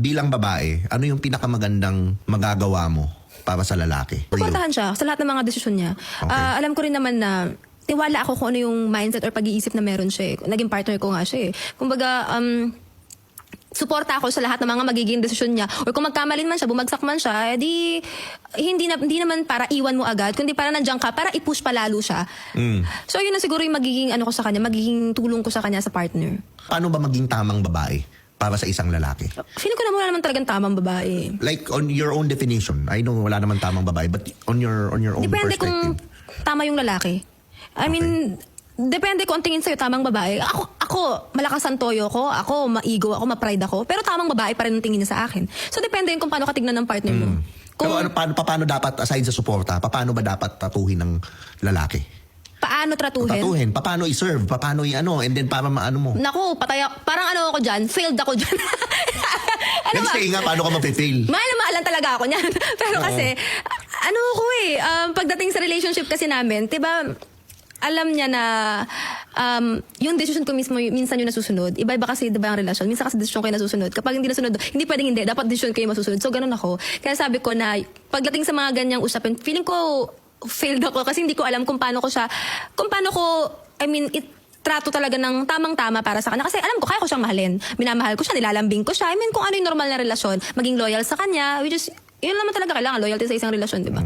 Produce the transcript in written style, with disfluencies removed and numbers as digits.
Bilang babae, ano yung pinakamagandang magagawa mo para sa lalaki? For you? Suportahan siya sa lahat ng mga desisyon niya. Okay. Alam ko rin naman na tiwala ako kung ano yung mindset or pag-iisip na meron siya. Naging partner ko nga siya eh. Kumbaga, suporta ako sa lahat ng mga magiging desisyon niya. Or kung magkamalin man siya, bumagsak man siya, hindi naman para iwan mo agad, kundi para nandiyan ka, para i-push pa lalo siya. So yun na siguro yung magiging ano ko sa kanya, magiging tulong ko sa kanya sa partner. Paano ba maging tamang babae para sa isang lalaki? Feeling ko na wala naman talagang tamang babae. Like on your own definition. I know wala naman tamang babae, but on your own Depende kung perspective. tama yung lalaki. I mean, depende kung ang tingin sa'yo tamang babae. Ako malakas ang toyo ko, ako maigo ako, ma-pride ako, pero tamang babae pa rin ang tingin niya sa akin. So depende kung paano ka tignan ng partner mo. Kung Pero paano dapat, aside sa suporta, paano ba dapat tatuhin ng lalaki? paano tratuhin. Tatuhin, paano i-serve, paano i-ano, and then para maano mo. Naku, parang ano ako dyan, failed ako dyan. Ano Next ba? day nga, paano ka mafe-fail? Mahal na mahalan talaga ako niyan. Pero kasi, ano ko pagdating sa relationship kasi namin, diba, alam niya na yung decision ko mismo, minsan yung nasusunod. Iba-iba kasi diba ang relasyon. Minsan kasi decision ko yung nasusunod. Kapag hindi nasunod, hindi pwedeng hindi. Dapat decision ko yung masusunod. So, ganun ako. Kaya sabi ko na, pagdating sa mga ganyang usapin, feeling ko, failed ako kasi hindi ko alam kung paano ko, trato talaga ng tamang-tama para sa kanya. Kasi alam ko, kaya ko siyang mahalin. Minamahal ko siya, nilalambing ko siya. Kung ano yung normal na relasyon, maging loyal sa kanya, which is, yun naman talaga kailangan, loyalty sa isang relasyon, di ba?